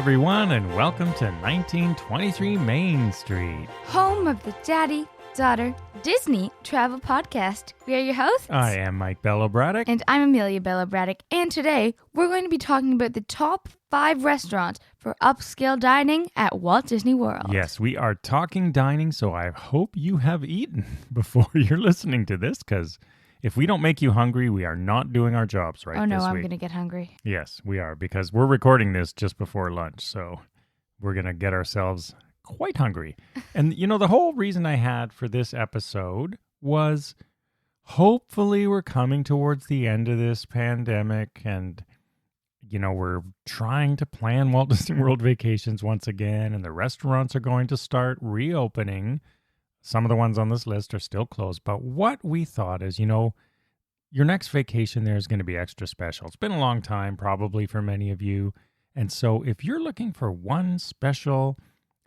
everyone, and welcome to 1923 Main Street. Home of the Daddy, Daughter, Disney Travel Podcast. We are your hosts. I am Mike Bello-Braddock. And I'm Amelia Bello-Braddock. And today, we're going to be talking about the top 5 restaurants for upscale dining at Walt Disney World. Yes, we are talking dining, so I hope you have eaten before you're listening to this, because if we don't make you hungry, we are not doing our jobs right this week. Oh no, I'm going to get hungry. Yes, we are, because we're recording this just before lunch, so we're going to get ourselves quite hungry. And, you know, the whole reason I had for this episode was hopefully we're coming towards the end of this pandemic and, you know, we're trying to plan Walt Disney World vacations once again, and the restaurants are going to start reopening. Some of the ones on this list are still closed, but what we thought is, you know, your next vacation there is going to be extra special. It's been a long time, probably for many of you. And so if you're looking for one special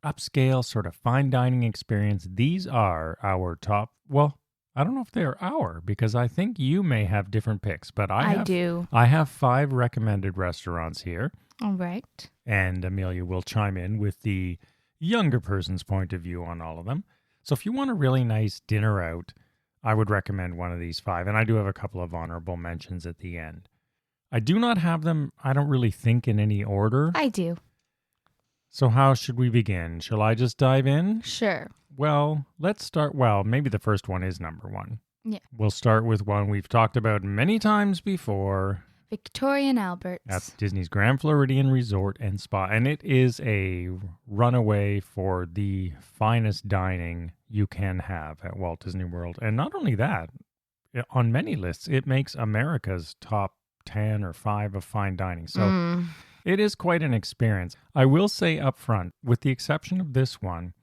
upscale sort of fine dining experience, these are our top. Well, I don't know if they're our, because I think you may have different picks, but I do. I have 5 recommended restaurants here. All right. And Amelia will chime in with the younger person's point of view on all of them. So if you want a really nice dinner out, I would recommend one of these 5. And I do have a couple of honorable mentions at the end. I do not have them, I don't really think, in any order. I do. So how should we begin? Shall I just dive in? Sure. Well, let's start. Well, maybe the first one is number 1. Yeah. We'll start with one we've talked about many times before. Victoria and Albert's. At Disney's Grand Floridian Resort and Spa. And it is a runaway for the finest dining you can have at Walt Disney World. And not only that, on many lists, it makes America's top 10 or 5 of fine dining. So it is quite an experience. I will say up front, with the exception of this one,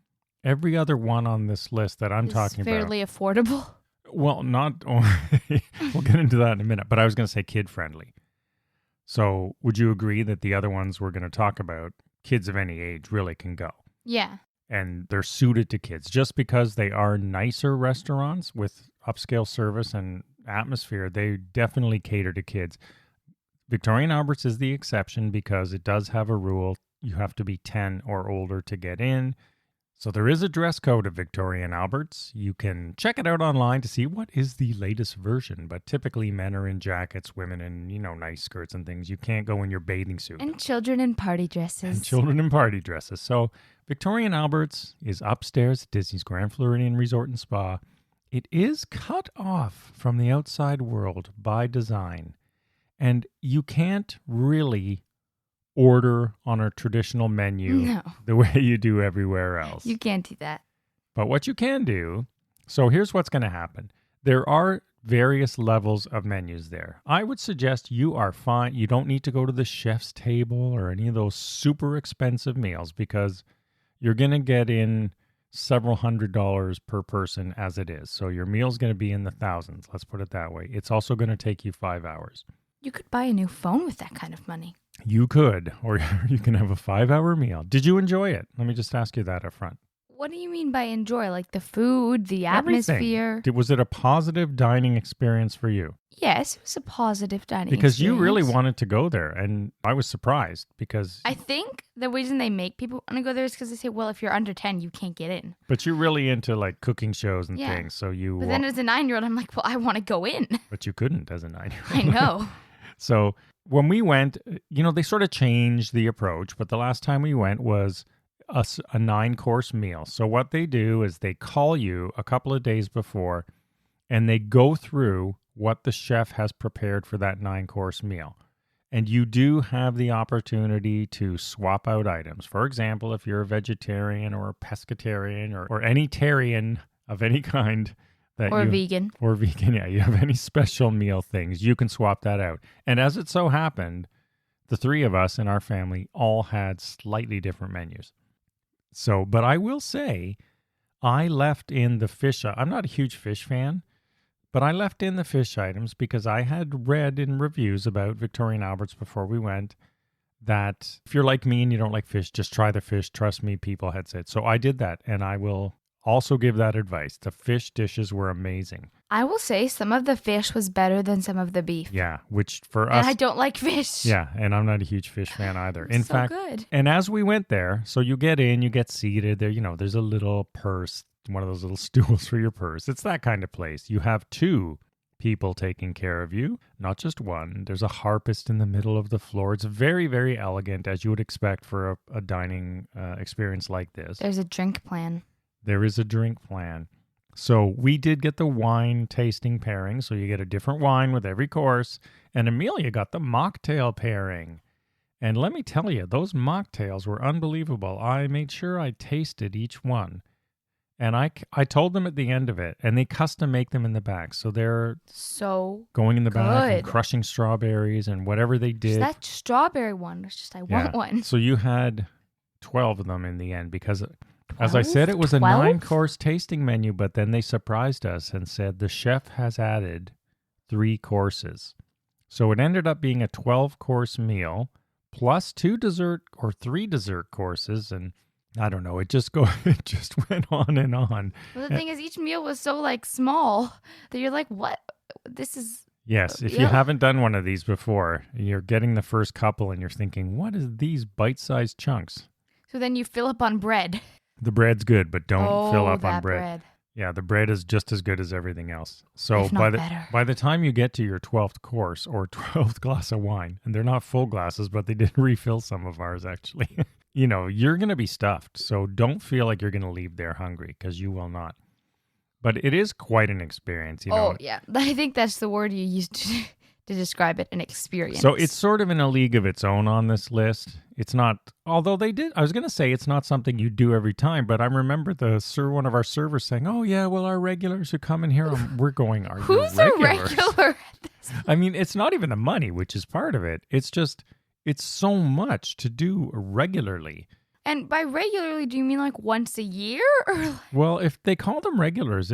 every other one on this list that I'm talking about. Fairly affordable. Well, not. We'll get into that in a minute, but I was going to say kid-friendly. So would you agree that the other ones we're going to talk about, kids of any age really can go? Yeah. And they're suited to kids. Just because they are nicer restaurants with upscale service and atmosphere, they definitely cater to kids. Victoria and Albert's is the exception because it does have a rule. You have to be 10 or older to get in. So there is a dress code of Victoria and Albert's. You can check it out online to see what is the latest version. But typically men are in jackets, women in, you know, nice skirts and things. You can't go in your bathing suit. And children in party dresses. So Victoria and Albert's is upstairs at Disney's Grand Floridian Resort and Spa. It is cut off from the outside world by design. And you can't really order on a traditional menu the way you do everywhere else. You can't do that. But what you can do, so here's what's going to happen. There are various levels of menus there. I would suggest you are fine. You don't need to go to the chef's table or any of those super expensive meals because you're going to get in several $100s per person as it is. So your meal's going to be in the thousands. Let's put it that way. It's also going to take you 5 hours. You could buy a new phone with that kind of money. You could, or you can have a 5-hour meal. Did you enjoy it? Let me just ask you that up front. What do you mean by enjoy? Like the food, the atmosphere? Everything. Was it a positive dining experience for you? Yes, it was a positive dining because experience. You really wanted to go there, and I was surprised because... I think the reason they make people want to go there is because they say, well, if you're under 10, you can't get in. But you're really into like cooking shows and things, so you... But then as a 9-year-old, I'm like, well, I want to go in. But you couldn't as a 9-year-old. I know. So when we went, you know, they sort of changed the approach, but the last time we went was a 9-course meal. So what they do is they call you a couple of days before and they go through what the chef has prepared for that 9-course meal. And you do have the opportunity to swap out items. For example, if you're a vegetarian or a pescatarian or any tarian of any kind, vegan. Or vegan, yeah. You have any special meal things, you can swap that out. And as it so happened, the 3 of us in our family all had slightly different menus. So, but I will say, I left in the fish. I'm not a huge fish fan, but I left in the fish items because I had read in reviews about Victoria and Albert's before we went that if you're like me and you don't like fish, just try the fish. Trust me, people had said. So I did that, and I will also give that advice. The fish dishes were amazing. I will say some of the fish was better than some of the beef. Yeah, which for And us... I don't like fish. Yeah, and I'm not a huge fish fan either. In so fact, good. and as we went there, so you get in, you get seated there, there's a little purse, one of those little stools for your purse. It's that kind of place. You have two people taking care of you, not just one. There's a harpist in the middle of the floor. It's very, very elegant, as you would expect for a dining experience like this. There's a drink plan. There is a drink plan. So we did get the wine tasting pairing. So you get a different wine with every course. And Amelia got the mocktail pairing. And let me tell you, those mocktails were unbelievable. I made sure I tasted each one. And I told them at the end of it, and they custom make them in the back. So they're so going in the back and good. crushing strawberries and whatever they did. Just that strawberry one was just, I want one. So you had 12 of them in the end because, as I said, it was 12? a 9-course tasting menu, but then they surprised us and said the chef has added 3 courses. So it ended up being a 12-course meal plus 2 dessert or 3 dessert courses, and I don't know. It just went on and on. Well, the thing is, each meal was so small that you're like, what? This is... Yes, if you haven't done one of these before, you're getting the first couple and you're thinking, what is these bite-sized chunks? So then you fill up on bread. The bread's good, but don't fill up on that bread. Yeah, the bread is just as good as everything else. So if not better. by the time you get to your 12th course or 12th glass of wine, and they're not full glasses, but they did refill some of ours actually. You're going to be stuffed. So don't feel like you're going to leave there hungry, because you will not. But it is quite an experience, Oh, yeah. I think that's the word you used to describe it, an experience. So it's sort of in a league of its own on this list. It's not, although I was going to say it's not something you do every time, but I remember one of our servers saying, oh yeah, well, our regulars who come in here, we're going, are Who's you a regulars? regular at this? I mean, it's not even the money, which is part of it. It's just, it's so much to do regularly. And by regularly, do you mean once a year? Or Well, if they call them regulars,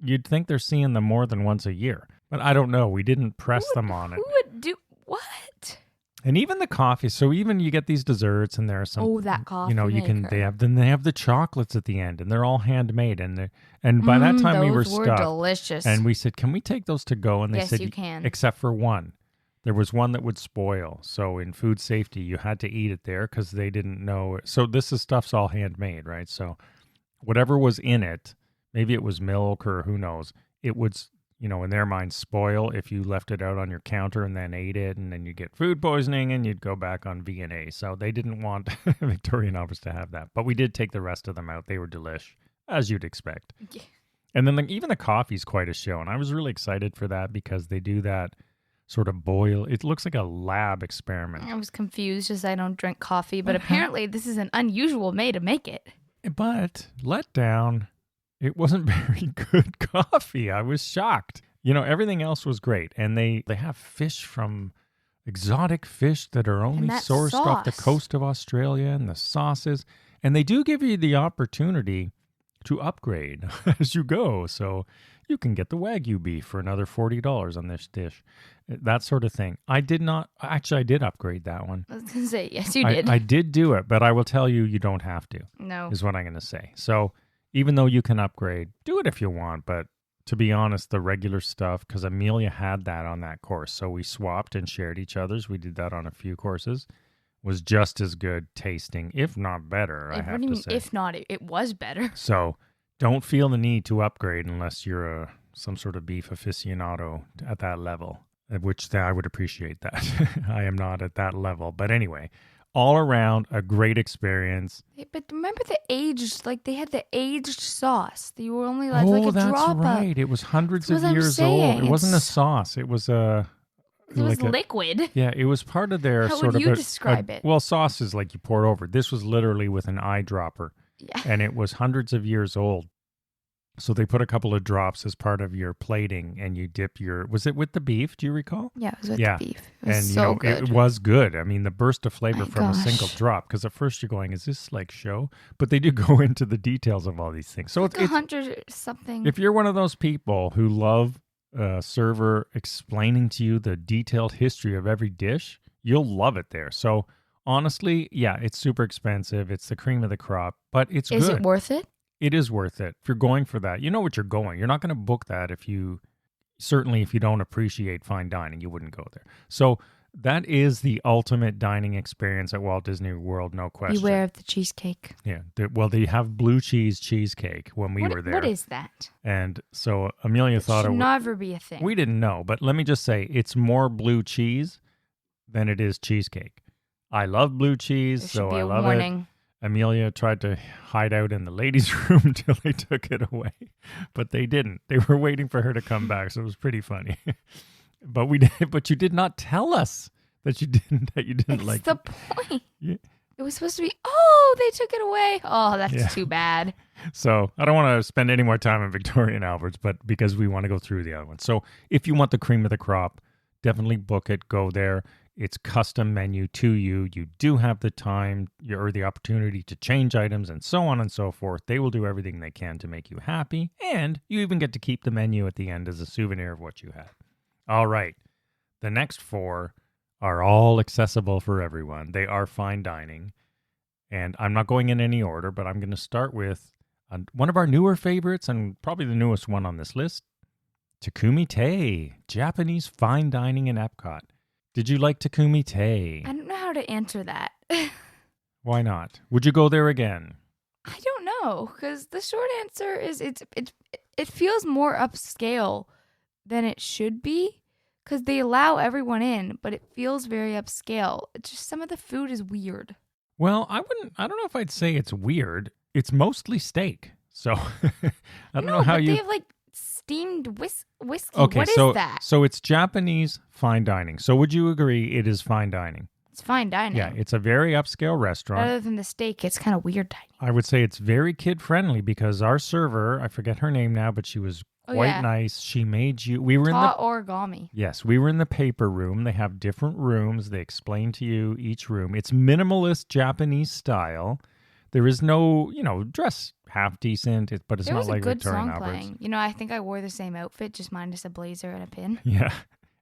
you'd think they're seeing them more than once a year. But I don't know. We didn't press them on it. Who would do what? And even the coffee. So even you get these desserts, and there are some. Oh, that coffee maker. They have the chocolates at the end, and they're all handmade. And by that time we were those stuffed. Delicious. And we said, "Can we take those to go?" And they Yes, said, you can. Except for one. There was one that would spoil. So in food safety, you had to eat it there because they didn't know. So stuff's all handmade, right? So whatever was in it, maybe it was milk or who knows, it would, in their minds, spoil if you left it out on your counter and then ate it, and then you get food poisoning and you'd go back on V&A. So they didn't want Victorian Albers to have that. But we did take the rest of them out. They were delish, as you'd expect. Yeah. And then even the coffee's quite a show. And I was really excited for that because they do that sort of boil. It looks like a lab experiment. I was confused as I don't drink coffee, but apparently this is an unusual way to make it. But let down, it wasn't very good coffee. I was shocked. Everything else was great. And they have fish from exotic fish that are only sourced off the coast of Australia, and the sauces. And they do give you the opportunity to upgrade as you go. So you can get the Wagyu beef for another $40 on this dish. That sort of thing. I did upgrade that one. I was going to say, yes, you did. I did do it, but I will tell you don't have to. No. Is what I'm going to say. So even though you can upgrade, do it if you want. But to be honest, the regular stuff, because Amelia had that on that course, so we swapped and shared each other's. We did that on a few courses. Was just as good tasting, if not better, I have to say. If not, it was better. So don't feel the need to upgrade unless you're some sort of beef aficionado at that level, which I would appreciate that. I am not at that level. But anyway, all around a great experience. But remember the aged, they had the aged sauce. That you were only allowed to that's drop right. It was hundreds of That's what I'm years old. saying. It wasn't a sauce. It was a... It was liquid. Yeah, it was part of their How sort would of... you describe it? Well, sauce is like you pour it over. This was literally with an eyedropper. Yeah. And it was hundreds of years old. So they put a couple of drops as part of your plating, and you dip your... Was it with the beef? Do you recall? Yeah, it was with the beef. It was And so good. it was good. I mean, the burst of flavor My from a single gosh. drop. Because at first you're going, is this show? But they do go into the details of all these things. So it's 100 something. if you're one of those people who love a server explaining to you the detailed history of every dish, you'll love it there. So honestly, yeah, it's super expensive. It's the cream of the crop, but it's good. Is it worth it? It is worth it. If you're going for that, you know what you're going. You're not going to book that certainly if you don't appreciate fine dining, you wouldn't go there. So that is the ultimate dining experience at Walt Disney World, no question. Beware of the cheesecake. Yeah. They have blue cheese cheesecake when we were there. What is that? And so Amelia thought it should never be a thing. We didn't know, but let me just say, it's more blue cheese than it is cheesecake. I love blue cheese, There so should be I a love warning. it. Amelia tried to hide out in the ladies' room until they took it away, but they didn't. They were waiting for her to come back, so it was pretty funny. But you did not tell us that you didn't like it. That's the point. Yeah. It was supposed to be, oh, they took it away. Oh, that's Yeah. too bad. So I don't want to spend any more time on Victoria and Albert's, but because we want to go through the other ones. So if you want the cream of the crop, definitely book it. Go there. It's custom menu to you. You do have the time or the opportunity to change items and so on and so forth. They will do everything they can to make you happy. And you even get to keep the menu at the end as a souvenir of what you had. All right. The next 4 are all accessible for everyone. They are fine dining. And I'm not going in any order, but I'm going to start with one of our newer favorites and probably the newest one on this list, Takumi Tei, Japanese fine dining in Epcot. Did you like Takumi Tei? I don't know how to answer that. Why not? Would you go there again? I don't know, because the short answer is it feels more upscale than it should be, because they allow everyone in, but it feels very upscale. It's just some of the food is weird. Well, I don't know if I'd say it's weird. It's mostly steak. So I don't know how they have like steamed whiskey. Okay, what is that? So it's Japanese fine dining. So would you agree it is fine dining? It's fine dining. Yeah, it's a very upscale restaurant. Other than the steak, it's kind of weird dining. I would say it's very kid-friendly because our server, I forget her name now, but she was quite nice. She made you... We were in the origami. Yes, we were in the paper room. They have different rooms. They explain to you each room. It's minimalist Japanese style. There is no, dress half decent, but it's not like Victorian Albert's. There was a good song playing. I think I wore the same outfit, just minus a blazer and a pin. Yeah.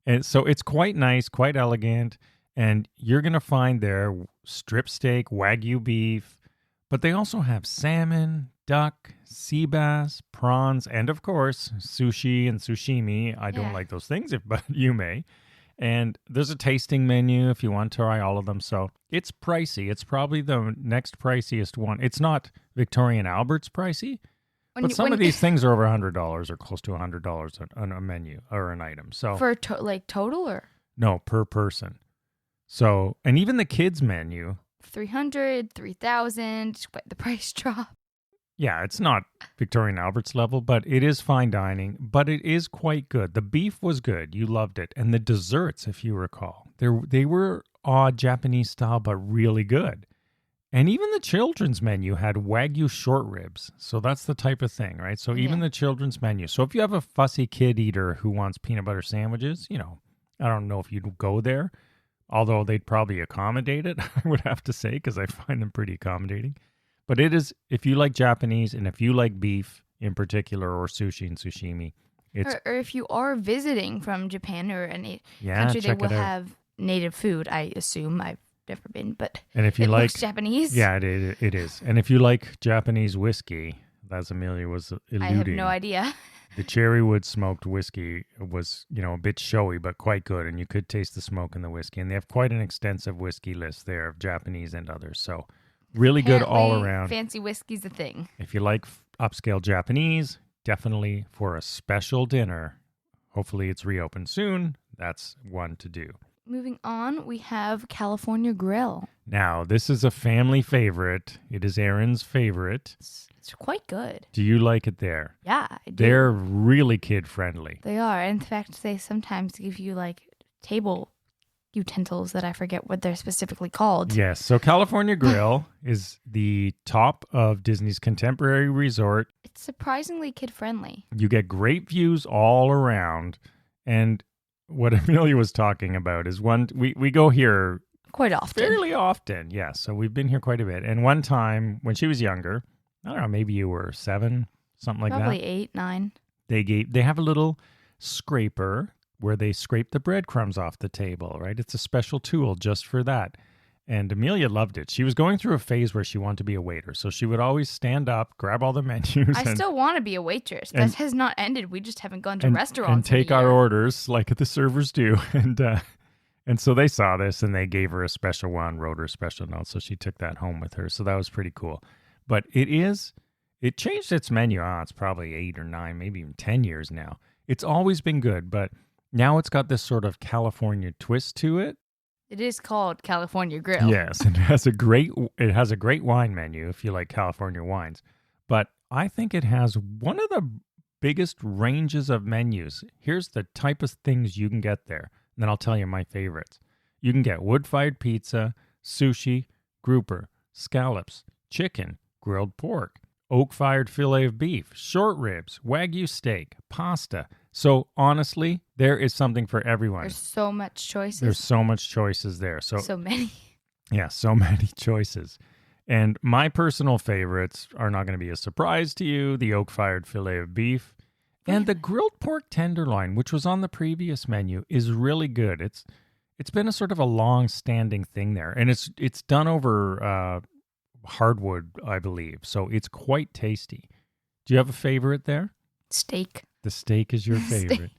And so it's quite nice, quite elegant. And you're going to find there strip steak, Wagyu beef, but they also have salmon, duck, sea bass, prawns, and of course, sushi and sashimi. I don't like those things, but you may. And there's a tasting menu if you want to try all of them. So it's pricey. It's probably the next priciest one. It's not Victorian Albert's pricey, but some of these things are over $100 or close to $100 on a menu or an item. So for total or? No, per person. So, and even the kids menu, 300, 3,000, the price drop. Yeah, it's not Victorian Albert's level, but it is fine dining, but it is quite good. The beef was good. You loved it. And the desserts, if you recall, they were odd Japanese style, but really good. And even the children's menu had Wagyu short ribs. So that's the type of thing, right? So even the children's menu. So if you have a fussy kid eater who wants peanut butter sandwiches, I don't know if you'd go there. Although they'd probably accommodate it, I would have to say, because I find them pretty accommodating. But it is, if you like Japanese and if you like beef in particular or sushi and sashimi, it's... Or if you are visiting from Japan or any country that will have native food, I assume. I've never been, but and if you looks Japanese. Yeah, it is. And if you like Japanese whiskey, as Amelia was alluding... I have no idea. The cherrywood smoked whiskey was, a bit showy, but quite good. And you could taste the smoke in the whiskey. And they have quite an extensive whiskey list there of Japanese and others. So really good all around. Fancy whiskey's a thing. If you like upscale Japanese, definitely for a special dinner. Hopefully it's reopened soon. That's one to do. Moving on, we have California Grill. Now, this is a family favorite. It is Aaron's favorite. It's quite good. Do you like it there? Yeah, I do. They're really kid-friendly. They are. In fact, they sometimes give you table utensils that I forget what they're specifically called. Yes. So California Grill is the top of Disney's contemporary resort. It's surprisingly kid-friendly. You get great views all around. And what Amelia was talking about is we go here quite often. Fairly often, yes. So we've been here quite a bit. And one time when she was younger, I don't know, maybe you were 7, something like Probably that. 8, 9. They have a little scraper where they scrape the breadcrumbs off the table, right? It's a special tool just for that. And Amelia loved it. She was going through a phase where she wanted to be a waiter. So she would always stand up, grab all the menus. I still want to be a waitress. That has not ended. We just haven't gone to restaurants and take in a our year. orders like the servers do. And so they saw this and they gave her a special one, wrote her a special note. So she took that home with her. So that was pretty cool. But it changed its menu. It's probably 8 or 9, maybe even 10 years now. It's always been good, but now it's got this sort of California twist to it. It is called California Grill. Yes, it has a great wine menu if you like California wines. But I think it has one of the biggest ranges of menus. Here's the type of things you can get there. And then I'll tell you my favorites. You can get wood-fired pizza, sushi, grouper, scallops, chicken, grilled pork, oak-fired fillet of beef, short ribs, Wagyu steak, pasta. So honestly, there is something for everyone. There's so much choices. There's so much choices there. So many. Yeah, so many choices. And my personal favorites are not going to be a surprise to you. The oak-fired fillet of beef and the grilled pork tenderloin, which was on the previous menu, is really good. It's been a sort of a long-standing thing there. And it's done over hardwood, I believe. So it's quite tasty. Do you have a favorite there? Steak. The steak is your favorite.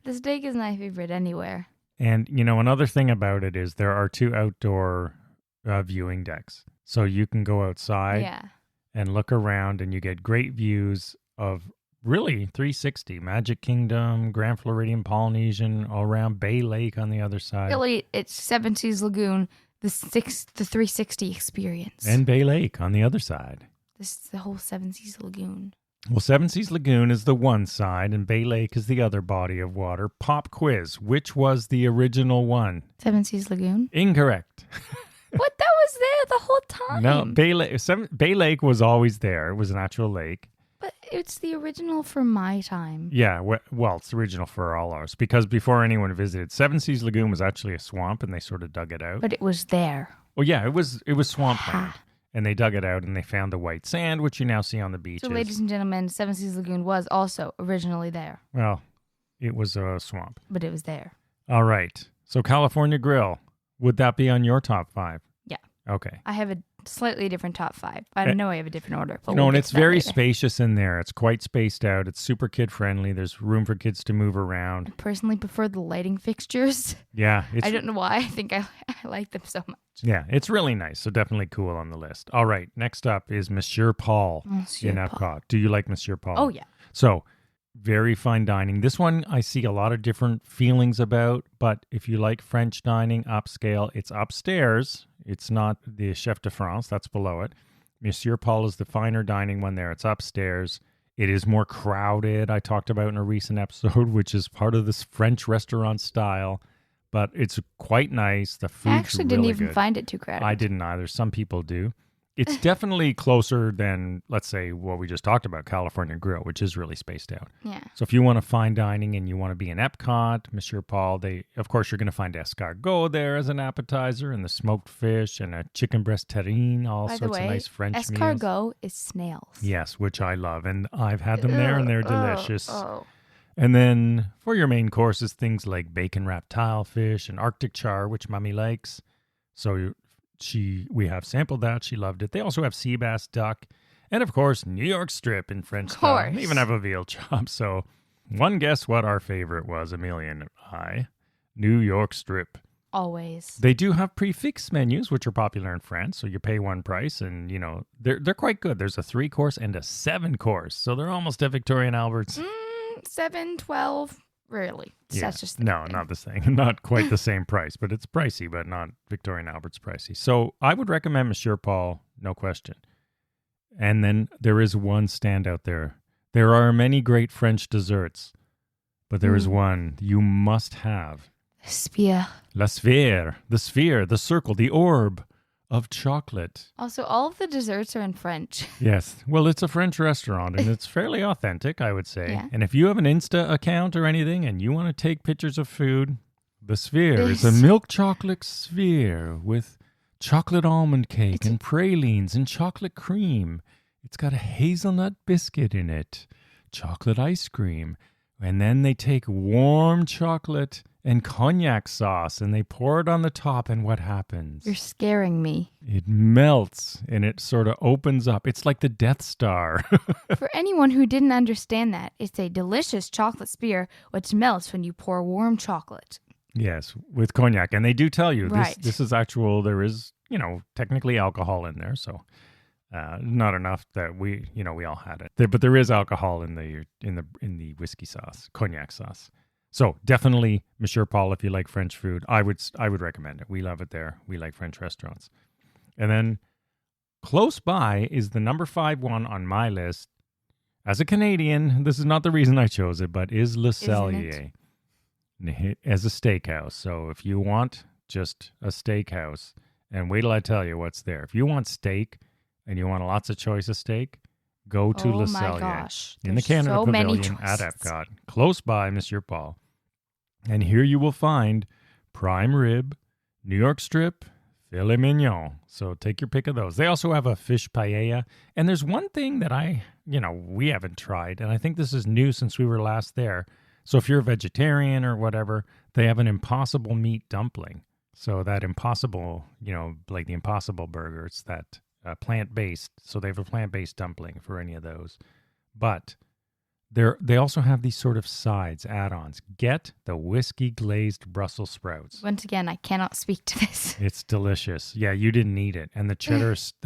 The steak is my favorite anywhere. And, another thing about it is there are 2 outdoor viewing decks. So you can go outside and look around and you get great views of really 360. Magic Kingdom, Grand Floridian, Polynesian, all around Bay Lake on the other side. Really, it's Seven Seas Lagoon, the 360 experience. And Bay Lake on the other side. This is the whole Seven Seas Lagoon. Well, Seven Seas Lagoon is the one side and Bay Lake is the other body of water. Pop quiz. Which was the original one? Seven Seas Lagoon? Incorrect. What? That was there the whole time. No, Bay Lake was always there. It was an actual lake. But it's the original for my time. Yeah, well, it's the original for all ours. Because before anyone visited, Seven Seas Lagoon was actually a swamp and they sort of dug it out. But it was there. Well, yeah, it was swampland. And they dug it out and they found the white sand, which you now see on the beaches. So, ladies and gentlemen, Seven Seas Lagoon was also originally there. Well, it was a swamp. But it was there. All right. So, California Grill, would that be on your top 5? Yeah. Okay. I have a slightly different top 5. I know I have a different order. But and it's very spacious in there. It's quite spaced out. It's super kid-friendly. There's room for kids to move around. I personally prefer the lighting fixtures. Yeah. I don't know why. I think I like them so much. Yeah, it's really nice. So definitely cool on the list. All right. Next up is Monsieur Paul in Epcot. Do you like Monsieur Paul? Oh, yeah. So very fine dining. This one I see a lot of different feelings about, but if you like French dining, upscale, it's upstairs. It's not the Chef de France. That's below it. Monsieur Paul is the finer dining one there. It's upstairs. It is more crowded, I talked about in a recent episode, which is part of this French restaurant style. But it's quite nice. The food's I actually didn't even find it too crowded. I didn't either. Some people do. It's definitely closer than, let's say, what we just talked about, California Grill, which is really spaced out. Yeah. So if you want to fine dining and you want to be in Epcot, Monsieur Paul, of course, you're going to find escargot there as an appetizer and the smoked fish and a chicken breast terrine, all By sorts the way, of nice French meals. Escargot is snails. Yes, which I love. And I've had them there and they're delicious. Oh. And then for your main courses, things like bacon-wrapped tilefish and Arctic char, which Mommy likes. So we have sampled that. She loved it. They also have sea bass duck. And, of course, New York strip in French style. They even have a veal chop. So one guess what our favorite was, Amelia and I. New York strip. Always. They do have prefix menus, which are popular in France. So you pay one price and, they're quite good. There's a 3-course and a 7-course. So they're almost at Victoria and Albert's. 7, 12, rarely. Yeah. That's just not the same. Not quite the same price, but it's pricey, but not Victoria and Albert's pricey. So I would recommend Monsieur Paul, no question. And then there is one standout there. There are many great French desserts, but there is one you must have. Sphere. La sphère, the circle, the orb of chocolate. Also, all of the desserts are in French. Yes. Well, it's a French restaurant, and it's fairly authentic, I would say. Yeah. And if you have an Insta account or anything, and you want to take pictures of food, the sphere is a milk chocolate sphere with chocolate almond cake and pralines and chocolate cream. It's got a hazelnut biscuit in it, chocolate ice cream. And then they take warm chocolate and cognac sauce, and they pour it on the top, and what happens? You're scaring me. It melts, and it sort of opens up. It's like the Death Star. For anyone who didn't understand that, it's a delicious chocolate spear which melts when you pour warm chocolate. Yes, with cognac. And they do tell you Right. this is actual, there is, technically alcohol in there, so not enough that we all had it. But there is alcohol in the whiskey sauce, cognac sauce. So definitely, Monsieur Paul, if you like French food, I would recommend it. We love it there. We like French restaurants. And then close by is the number 5 one on my list. As a Canadian, this is not the reason I chose it, but is Le Cellier as a steakhouse. So if you want just a steakhouse, and wait till I tell you what's there. If you want steak and you want lots of choice of steak, go to Le Cellier gosh. in the Canada so many Pavilion at choices. Epcot, close by Monsieur Paul. And here you will find prime rib, New York strip, filet mignon. So take your pick of those. They also have a fish paella. And there's one thing that we haven't tried, and I think this is new since we were last there. So if you're a vegetarian or whatever, they have an impossible meat dumpling. So that impossible, like the Impossible Burger, it's that plant-based. So they have a plant-based dumpling for any of those. But they also have these sort of sides, add-ons. Get the whiskey glazed Brussels sprouts. Once again, I cannot speak to this. It's delicious. Yeah, you didn't eat it. And the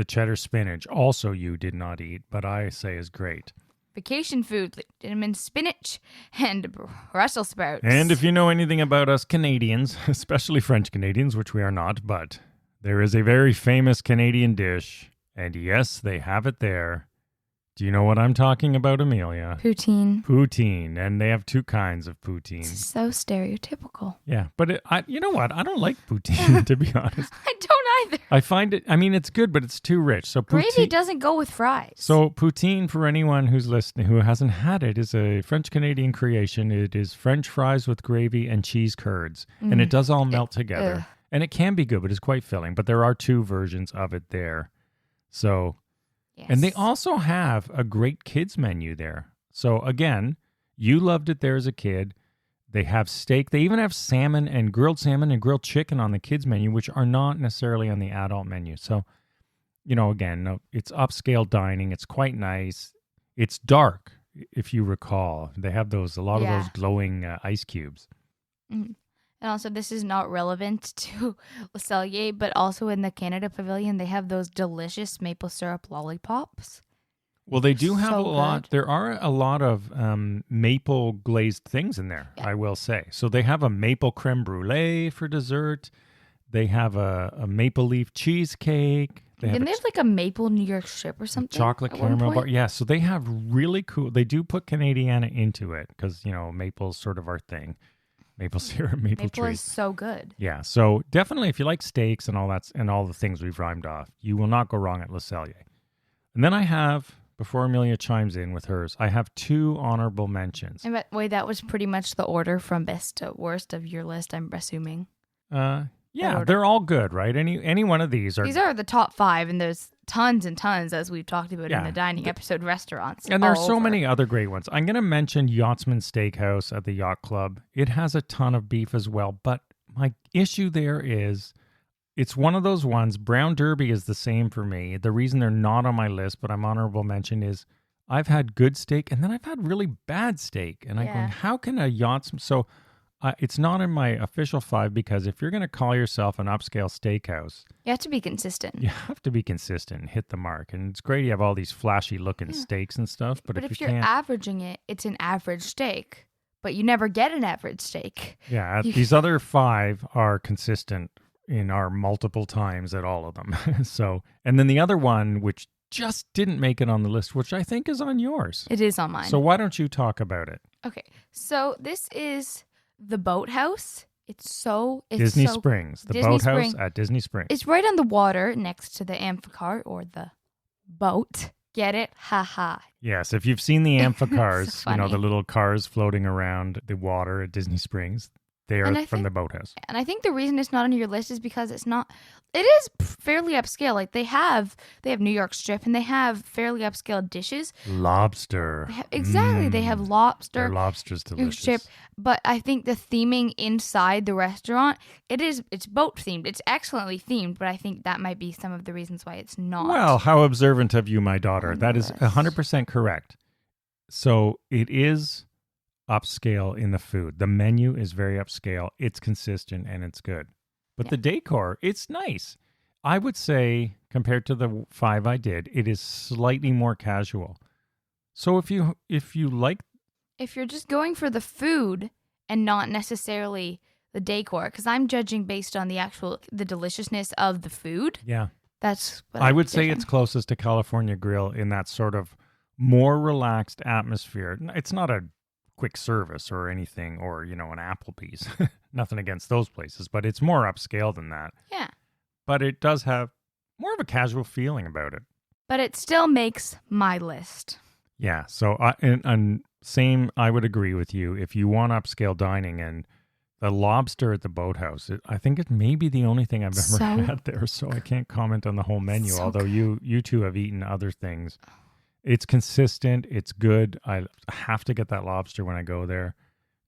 cheddar spinach also you did not eat, but I say is great. Vacation food, cinnamon spinach and Brussels sprouts. And if you know anything about us Canadians, especially French Canadians, which we are not, but there is a very famous Canadian dish, and yes, they have it there. Do you know what I'm talking about, Amelia? Poutine. Poutine, and they have 2 kinds of poutine. It's so stereotypical. Yeah, but you know what? I don't like poutine, to be honest. I don't either. I find it, it's good, but it's too rich. So Gravy doesn't go with fries. So poutine, for anyone who's listening who hasn't had it, is a French-Canadian creation. It is French fries with gravy and cheese curds, and it does all melt together. And it can be good, but it's quite filling. But there are 2 versions of it there. So... Yes. And they also have a great kids menu there. So again, you loved it there as a kid. They have steak. They even have salmon and grilled chicken on the kids menu, which are not necessarily on the adult menu. So, again, it's upscale dining. It's quite nice. It's dark, if you recall. They have a lot of those glowing ice cubes. Mm. And also, this is not relevant to Le Cellier, but also in the Canada Pavilion, they have those delicious maple syrup lollipops. Well, they do have So a lot. good. There are a lot of maple glazed things in there, I will say. So they have a maple creme brulee for dessert. They have a maple leaf cheesecake. Didn't they have like a maple New York strip or something? Chocolate at one caramel bar. point? Yeah, so they have really cool. They do put Canadiana into it because, maple's sort of our thing. Maple syrup, maple Maple trees. is so good. Yeah, so definitely if you like steaks and all that and all the things we've rhymed off, you will not go wrong at Le Cellier. And then I have, before Amelia chimes in with hers, I have 2 honorable mentions. And wait, that was pretty much the order from best to worst of your list, I'm assuming. Yeah, order. they're all good, right? Any one of these are. These are the top 5, and there's tons and tons, as we've talked about in Yeah. the dining episode, restaurants. And there are all so over. many other great ones. I'm going to mention Yachtsman Steakhouse at the Yacht Club. It has a ton of beef as well, but my issue there is it's one of those ones. Brown Derby is the same for me. The reason they're not on my list, but I'm honorable mention, is I've had good steak and then I've had really bad steak. And I'm going, how can a Yachtsman... So it's not in my official 5 because if you're going to call yourself an upscale steakhouse... You have to be consistent. You have to be consistent and hit the mark. And it's great you have all these flashy looking steaks and stuff. But if you're can't... averaging it, it's an average steak. But you never get an average steak. Yeah, these other 5 are consistent in our multiple times at all of them. So, and then the other one, which just didn't make it on the list, which I think is on yours. It is on mine. So why don't you talk about it? Okay, so this is the Boathouse. It's Disney so, Springs, the Disney Boathouse Spring. at Disney Springs. It's right on the water next to the amphicart or the boat. Get it? Ha ha. Yes, if you've seen the amphicars, So funny. the little cars floating around the water at Disney Springs, They are And I from think- the boathouse. And I think the reason it's not on your list is because it is fairly upscale. Like they have New York strip and they have fairly upscale dishes. Lobster. Exactly. They have lobster. Their lobster's Strip, delicious. but I think the theming inside the restaurant, it's boat themed. It's excellently themed, but I think that might be some of the reasons why it's not. Well, how observant of you, my daughter. on That the is list. 100% correct. So it is upscale in the food. The menu is very upscale. It's consistent and it's good. But Yeah. the decor, it's nice. I would say, compared to the 5 I did, it is slightly more casual. So if you like, If you're just going for the food and not necessarily the decor, because I'm judging based on the deliciousness of the food. yeah, That's what I I'm would say judging. it's closest to California Grill in that sort of more relaxed atmosphere. It's not a quick service or anything, or an Applebee's. Nothing against those places, but it's more upscale than that. Yeah. But it does have more of a casual feeling about it. But it still makes my list. Yeah. So I would agree with you. If you want upscale dining, and the lobster at the boathouse, I think it may be the only thing I've ever So- had there. So I can't comment on the whole menu. So although you two have eaten other things. It's consistent. It's good. I have to get that lobster when I go there.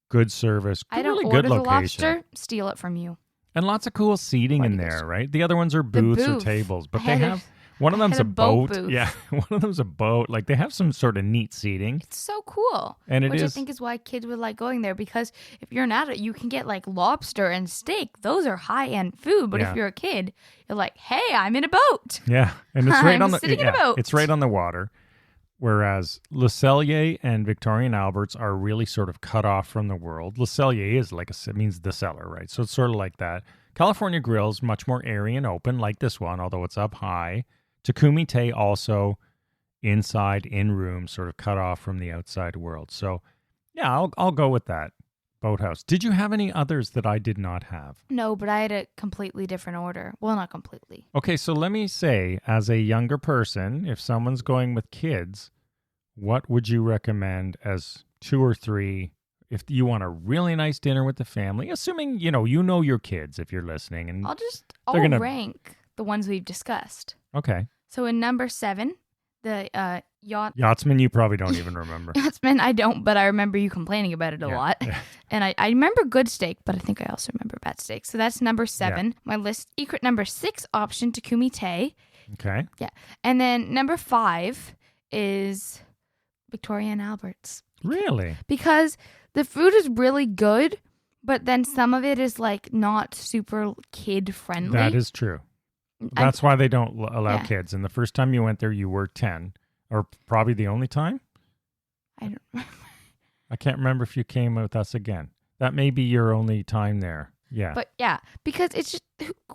Good service. I don't really order good the location. lobster, steal it from you. And lots of cool seating in Bloody there, good. right? The other ones are booths or booth. tables, but I they had a- have one of I them's had a a boat boat. booth. Yeah, one of them's a boat. Like they have some sort of neat seating, It's so cool. and it Which is. I think is why kids would like going there, because if you're an adult, you can get like lobster and steak. Those are high end food. But Yeah. if you're a kid, you're like, hey, I'm in a boat. Yeah, and it's right I'm on the sitting in a boat. It's right on the water. Whereas Le Cellier and Victorian Albert's are really sort of cut off from the world. Le Cellier is it means the cellar, right? So it's sort of like that. California Grill's much more airy and open, like this one, although it's up high. Takumi Te also inside, in room, sort of cut off from the outside world. So yeah, I'll go with that. Boathouse. Did you have any others that I did not have? No, but I had a completely different order. Well, not completely. Okay, so let me say, as a younger person, if someone's going with kids, what would you recommend as 2 or 3 if you want a really nice dinner with the family? Assuming you know your kids if you're listening, and I'll They're gonna- rank the ones we've discussed. okay, So in number 7, the Yachtsman, you probably don't even remember. Yachtsman, I don't, but I remember you complaining about it a Yeah. lot. And I remember good steak, but I think I also remember bad steak. So that's number 7. My list. Secret number 6 option, Takumi Te. Okay, And then number 5 is Victoria and Albert's. really? Because the food is really good, but then some of it is like not super kid friendly. That is true. I- That's why they don't allow Yeah. kids. And the first time you went there, you were 10, or probably the only time. I don't I can't remember if you came with us again. That may be your only time there. Yeah. But yeah, because it's just,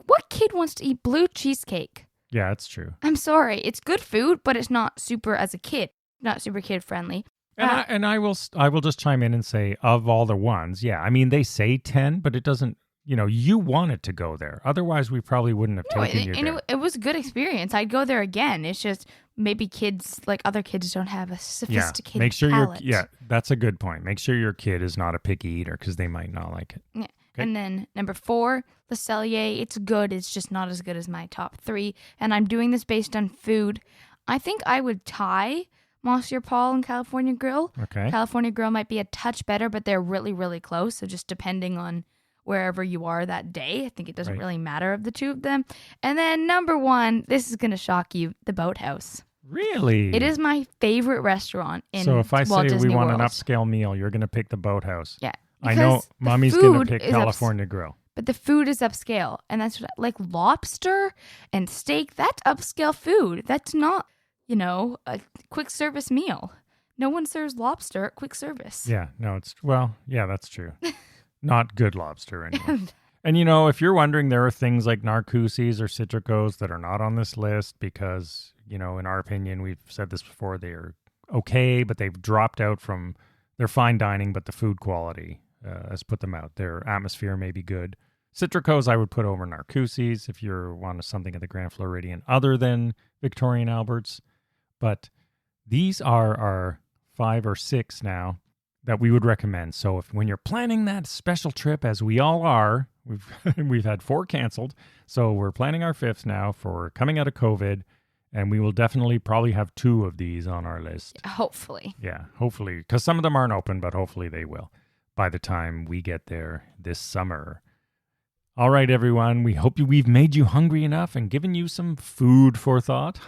what kid wants to eat blue cheesecake? Yeah, it's true. I'm sorry. It's good food, but it's not super as a kid. Not super kid friendly. And I will just chime in and say, of all the ones, yeah. I mean, they say 10, but it doesn't, you wanted to go there. Otherwise, we probably wouldn't have No, taken you and there. it was a good experience. I'd go there again. It's just maybe kids, like other kids, don't have a sophisticated Make sure palate. that's a good point. Make sure your kid is not a picky eater because they might not like it. Yeah. Okay. And then number 4, Le Cellier. It's good. It's just not as good as my top 3. And I'm doing this based on food. I think I would tie Monsieur Paul and California Grill. Okay. California Grill might be a touch better, but they're really, really close. So just depending on wherever you are that day, I think it doesn't Right. really matter of the two of them. And then number 1, this is going to shock you, the Boathouse. Really? It is my favorite restaurant in So if I Walt say Disney we want World. an upscale meal, you're going to pick the Boathouse. Yeah. I know because the Mommy's going food to pick is California Grill. But the food is upscale, and that's what, like lobster and steak. That's upscale food. That's not, a quick service meal. No one serves lobster at quick service. Yeah, no, yeah, that's true. Not good lobster anyway. And if you're wondering, there are things like Narcoossee's or Citricos that are not on this list because, in our opinion, we've said this before, they're okay, but they've dropped out from their fine dining, but the food quality has put them out. Their atmosphere may be good. Citricos I would put over Narcoossee's if you want something at the Grand Floridian other than Victorian Albert's. But these are our 5 or 6 now. that we would recommend. So if when you're planning that special trip, as we all are, we've had 4 canceled, so we're planning our 5th now for coming out of COVID, and we will definitely probably have 2 of these on our list. Hopefully. Yeah, hopefully, because some of them aren't open, but hopefully they will by the time we get there this summer. All right, everyone, we hope we've made you hungry enough and given you some food for thought,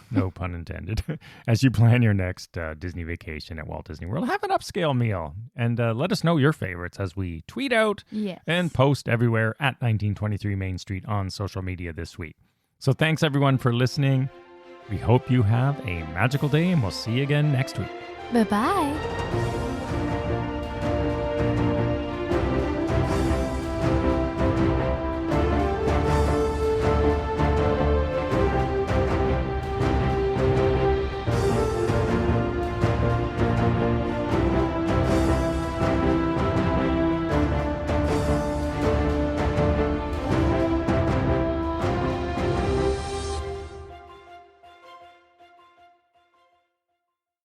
no pun intended, as you plan your next Disney vacation at Walt Disney World. Have an upscale meal and let us know your favorites as we tweet out and post everywhere at 1923 Main Street on social media this week. So thanks, everyone, for listening. We hope you have a magical day, and we'll see you again next week. Bye-bye.